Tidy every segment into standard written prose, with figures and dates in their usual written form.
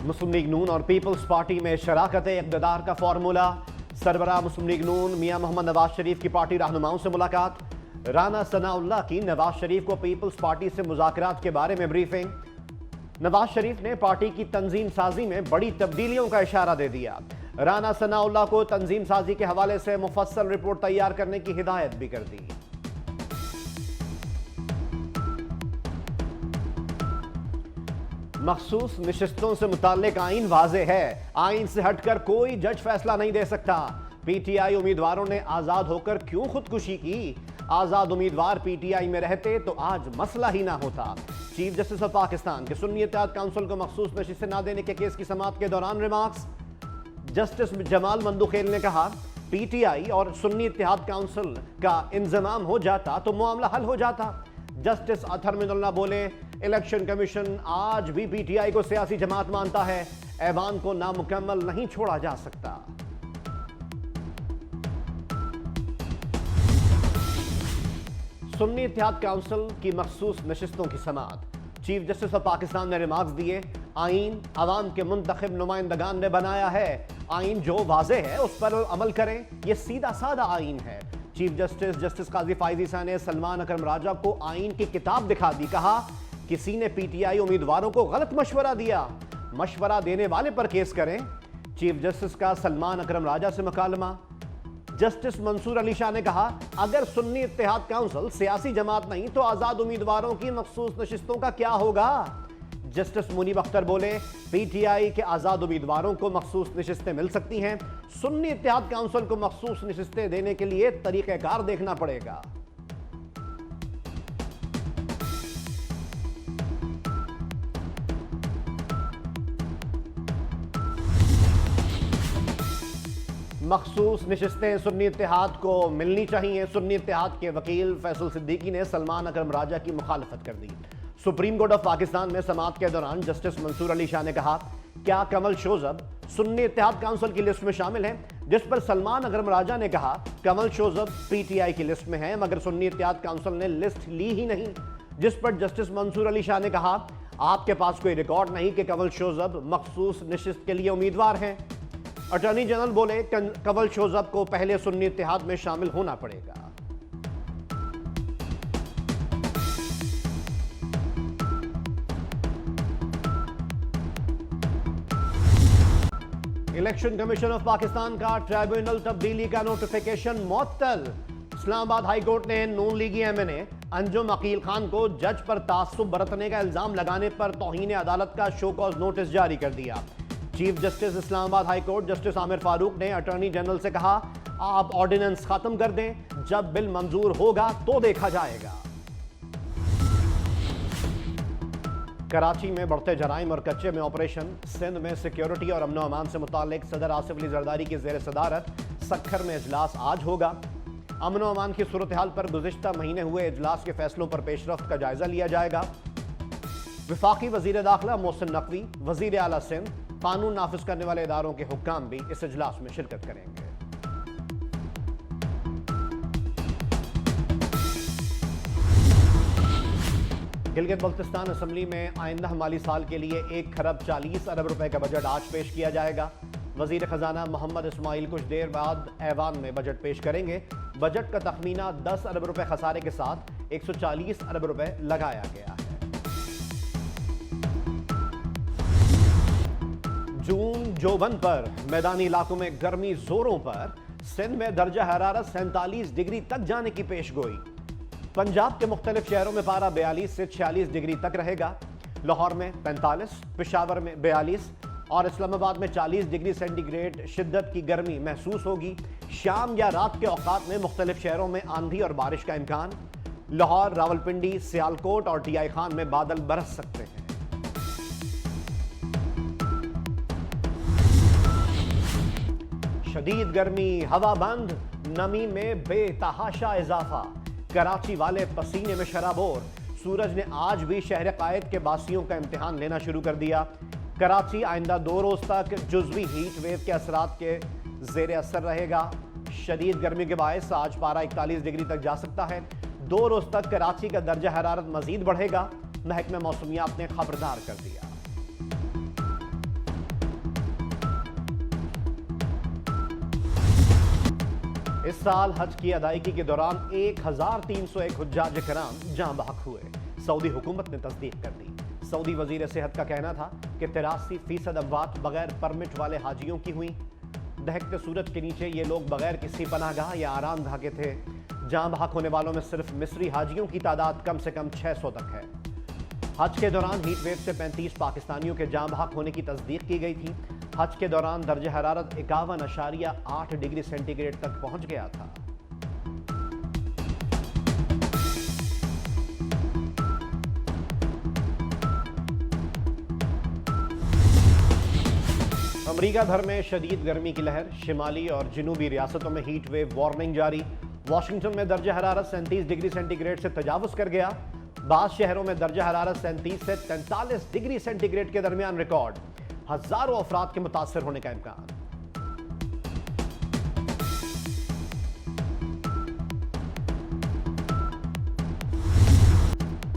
मुस्लिम league नून और peoples party में शराकत इक़्तिदार का फार्मूला। सरबराह मुस्लिम लीग नून मियां मोहम्मद नवाज शरीफ की पार्टी रहनुमाओं से मुलाकात। राना सनाउल्लाह की नवाज शरीफ को पीपल्स पार्टी से मुज़ाकरात के बारे में ब्रीफिंग। नवाज शरीफ ने पार्टी की तंजीम साजी में बड़ी तब्दीलियों का इशारा दे दिया। राना सनाउल्लाह को तंजीम साजी के हवाले से मुफस्सल रिपोर्ट तैयार करने की हिदायत भी कर दी। मखसूस नशिस्तों से मुताल्लिक आइन वाज़ेह है, आइन से हटकर कोई जज फैसला नहीं दे सकता। पीटीआई उम्मीदवारों ने आजाद होकर क्यों खुदकुशी की? आजाद उम्मीदवार पीटीआई में रहते तो आज मसला ही ना होता। चीफ जस्टिस ऑफ पाकिस्तान के सुन्नी इत्तेहाद काउंसिल को मखसूस नशिस्तें ना देने के केस की समाअत के दौरान रिमार्क्स। जस्टिस जमाल मंदुखेल ने कहा, पीटीआई और सुन्नी इत्तेहाद काउंसिल का इंजमाम हो जाता तो मामला हल हो जाता। जस्टिस अतहर मिनुल्लाह बोले, इलेक्शन कमीशन आज भी पीटीआई को सियासी जमात मानता है, ऐवान को नामुकम्मल नहीं छोड़ा जा सकता। सुन्नी इत्तेहाद काउंसिल की मखसूस नशिस्तों की समाअत। चीफ जस्टिस ऑफ पाकिस्तान ने रिमार्क्स दिए, आइन अवाम के मुंतखब नुमाइंदगान ने बनाया है, आइन जो वाज़ेह है उस पर अमल करें, यह सीधा साधा आइन है। चीफ जस्टिस जस्टिस काजी फाइज ईसा ने सलमान अकरम राजा को आइन की किताब दिखा दी। कहा, किसी ने पीटीआई उम्मीदवारों को गलत मशवरा दिया, मशवरा देने वाले पर केस करें। चीफ जस्टिस का सलमान अकरम राजा से मुकालमा। जस्टिस मंसूर अली शाह ने कहा, अगर सुन्नी इत्तेहाद काउंसिल सियासी जमात नहीं तो आजाद उम्मीदवारों की मखसूस नशिस्तों का क्या होगा? जस्टिस मुनीब अख्तर बोले, पीटीआई के आजाद उम्मीदवारों को मखसूस नशिस्तें मिल सकती हैं, सुन्नी इत्तेहाद काउंसिल को मखसूस नशिस्तें देने के लिए तरीक़ेकार देखना पड़ेगा। मखसूस नशिस्तें सुन्नी इत्तेहाद को मिलनी चाहिए। सुन्नी इत्तेहाद के वकील फैसल सिद्दीकी ने सलमान अकरम राजा की मुखालफत कर दी। सुप्रीम कोर्ट ऑफ पाकिस्तान में समाअत के दौरान जस्टिस मंसूर अली शाह ने कहा, क्या कमल शोजब सुन्नी इत्तेहाद काउंसिल की लिस्ट में शामिल हैं? जिस पर सलमान अकरम राजा ने कहा, कमल शोजब पीटीआई की लिस्ट में है मगर सुन्नी इत्तेहाद काउंसिल ने लिस्ट ली ही नहीं। जिस पर जस्टिस मंसूर अली शाह ने कहा, आपके पास कोई रिकॉर्ड नहीं कि कमल शोजब मखसूस नशिस्त के लिए उम्मीदवार हैं। अटॉर्नी जनरल बोले, कमल शोजब को पहले सुन्नी इत्तेहाद में शामिल होना पड़ेगा। इलेक्शन कमीशन ऑफ पाकिस्तान का ट्राइब्यूनल तब्दीली का नोटिफिकेशन मुअत्तल। इस्लामाबाद हाई कोर्ट ने नून लीगी एमएनए अंजुम अकील खान को जज पर तासुब बरतने का इल्जाम लगाने पर तौहीन अदालत का शो कॉज नोटिस जारी कर दिया। Chief justice Islamabad high court justice Aamir Farooq ने अटॉर्नी जनरल से कहा, आप ऑर्डिनेंस खत्म कर दें, जब बिल मंजूर होगा तो देखा जाएगा। कराची में बढ़ते जराइम और कच्चे में ऑपरेशन। सिंध में सिक्योरिटी और अमन अमान से मुतालिक सदर आसिफ अली जरदारी की जेर सदारत सक्खर में इजलास आज होगा। अमन अमान की सूरत हाल पर गुज़िश्ता महीने हुए इजलास के फैसलों पर पेशरफ्त का जायजा लिया जाएगा। वफाकी वजीर दाखिला मोहसिन नकवी, वजीर आला सिंध, कानून नाफिज करने वाले इदारों के हुक्काम भी इस इजलास में शिरकत करेंगे। गिलगित बल्तिस्तान असम्बली में आइंदा माली साल के लिए 1 खरब 40 अरब रुपए का बजट आज पेश किया जाएगा। वजीर खजाना मोहम्मद इस्माइल कुछ देर बाद ऐवान में बजट पेश करेंगे। बजट का तखमीना 10 अरब रुपए खसारे के साथ 140 अरब रुपए लगाया गया है। जून जोबन पर मैदानी इलाकों में गर्मी जोरों पर। सिंध में दर्जा हरारत 47 डिग्री तक जाने की पेशगोई। पंजाब के मुख्तलिफ शहरों में पारा 42 से 46 डिग्री तक रहेगा। लाहौर में 45, पेशावर में 42 और इस्लामाबाद में 40 डिग्री सेंटीग्रेड शिद्दत की गर्मी महसूस होगी। शाम या रात के औकात में मुख्तलिफ शहरों में आंधी और बारिश का इम्कान। लाहौर, रावलपिंडी, सियालकोट और टीआई खान में बादल बरस सकते हैं। शदीद गर्मी, हवा बंद, नमी में बेतहाशा इजाफा। कराची वाले पसीने में शराबोर। सूरज ने आज भी शहर कायद के बासियों का इम्तिहान लेना शुरू कर दिया। कराची आइंदा 2 रोज तक जुज़वी हीट वेव के असरात के ज़ेर असर रहेगा। शदीद गर्मी के बायस आज पारा 41 डिग्री तक जा सकता है। 2 रोज तक कराची का दर्जा हरारत मजीद बढ़ेगा, महकमा मौसमियात ने खबरदार कर दिया। इस साल हज की अदायगी के दौरान 1301 हुज्जाज कराम जाँ बहक हुए। सऊदी हुकूमत ने तस्दीक कर दी। सऊदी वजीर सेहत का कहना था कि 83% अमवात बगैर परमिट वाले हाजियों की हुई। दहकते सूरज के नीचे ये लोग बगैर किसी पनाहगाह या आरामगाह के थे। जाँ बहक होने वालों में सिर्फ मिस्री हाजियों की तादाद कम से कम 600 तक है। हज के दौरान हीट वेव से 35 पाकिस्तानियों के जाँ बहक होने की तस्दीक की गई थी। हज के दौरान दर्ज हरारत 51.8 डिग्री सेंटीग्रेड तक पहुंच गया था। अमेरिका भर में शदीद गर्मी की लहर। शिमाली और जनूबी रियासतों में हीट वेव वार्निंग जारी। वाशिंगटन में दर्ज हरारत 37 डिग्री सेंटीग्रेड से तजावुज कर गया। बाज़ शहरों में दर्ज हरारत 37 से 43 डिग्री सेंटीग्रेड के दरमियान रिकॉर्ड। हजारों अफराद के मुतासर होने का इम्कान।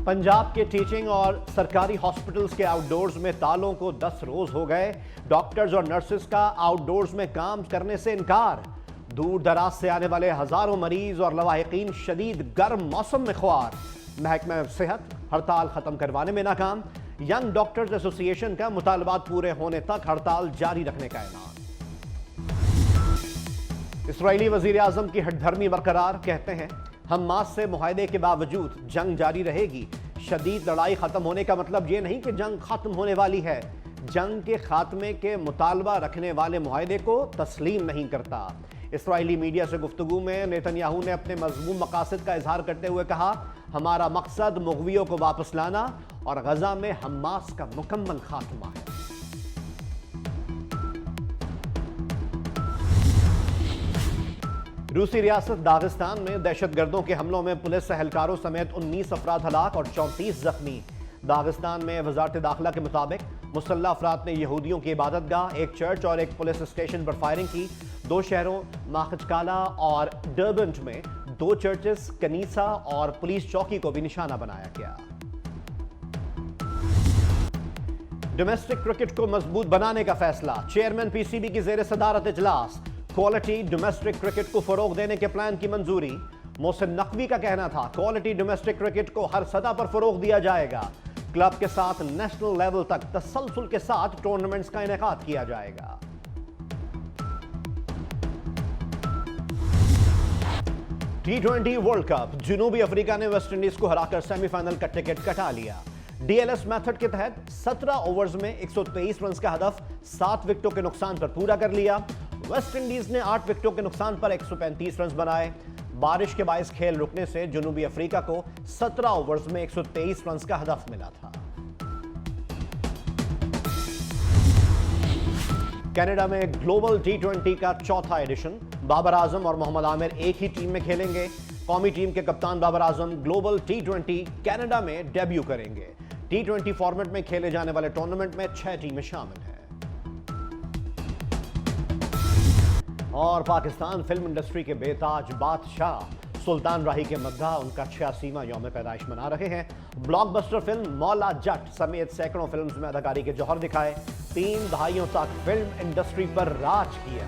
पंजाब के टीचिंग और सरकारी हॉस्पिटल्स के आउटडोर्स में तालों को 10 रोज हो गए। डॉक्टर्स और नर्सेस का आउटडोर्स में काम करने से इनकार। दूर दराज से आने वाले हजारों मरीज और लवाहिकीन शदीद गर्म मौसम में ख्वार। महकमा सेहत हड़ताल खत्म करवाने में नाकाम। यंग डॉक्टर्स एसोसिएशन का मुतालबात पूरे होने तक हड़ताल जारी रखने का ऐलान। इस्राईली वजीर आजम की हठधर्मी बरकरार। कहते हैं हमास से मुआहदे के बावजूद जंग जारी रहेगी। शदीद लड़ाई खत्म होने का मतलब यह नहीं कि जंग खत्म होने वाली है। जंग के खात्मे के मुतालबा रखने वाले मुआहदे को तस्लीम नहीं करता। इस्राईली मीडिया से गुफ्तगू में नेतन्याहू ने अपने मज़मूम मकासद का इजहार करते हुए कहा, हमारा मकसद मुग़वियों को वापस लाना और गजा में हमास का मुकम्मल खात्मा है। रूसी रियासत दागिस्तान में दहशतगर्दों के हमलों में पुलिस एहलकारों समेत 19 अफराद हलाक और 34 जख्मी। दागिस्तान में वजारत दाखिला के मुताबिक मुसल्लह अफराद ने यहूदियों की इबादतगाह, एक चर्च और एक पुलिस स्टेशन पर फायरिंग की। 2 शहरों माखचकाला और डर्बेंट में 2 चर्चेस, कनीसा और पुलिस चौकी को भी निशाना बनाया गया। डोमेस्टिक क्रिकेट को मजबूत बनाने का फैसला। चेयरमैन पीसीबी की जेर सदारत इजलास। क्वालिटी डोमेस्टिक क्रिकेट को फरोग देने के प्लान की मंजूरी। मोहसिन नकवी का कहना था क्वालिटी डोमेस्टिक क्रिकेट को हर सतह पर फरोग दिया जाएगा। क्लब के साथ नेशनल लेवल तक तसलसल के साथ टूर्नामेंट्स का इनेकाद किया जाएगा। T20 world cup. जनूबी अफ्रीका ने वेस्ट इंडीज को हराकर सेमीफाइनल का टिकट कटा लिया। डीएलएस मेथड के तहत 17 ओवर्स में 123 रन का हदफ 7 विकेटों के नुकसान पर पूरा कर लिया। वेस्ट इंडीज ने 8 विकेटों के नुकसान पर 135 रन बनाए। बारिश के बायस खेल रुकने से जनूबी अफ्रीका को 17 ओवर्स में 123 रन का हदफ मिला था। कनाडा में ग्लोबल T20 का चौथा एडिशन। बाबर आजम और मोहम्मद आमिर एक ही टीम में खेलेंगे। कौमी टीम के कप्तान Babar Azam global T20 Canada में डेब्यू करेंगे। T20 फॉर्मेट में खेले जाने वाले टूर्नामेंट में 6 टीमें शामिल हैं। और पाकिस्तान फिल्म इंडस्ट्री के बेताज बादशाह सुल्तान राही के मद्दा उनका 86वां यौम पैदाइश मना रहे हैं। ब्लॉकबस्टर फिल्म मौला जट समेत सैकड़ों फिल्म्स में अदाकारी के जौहर दिखाए। 3 दहाइयों तक फिल्म इंडस्ट्री पर राज किया।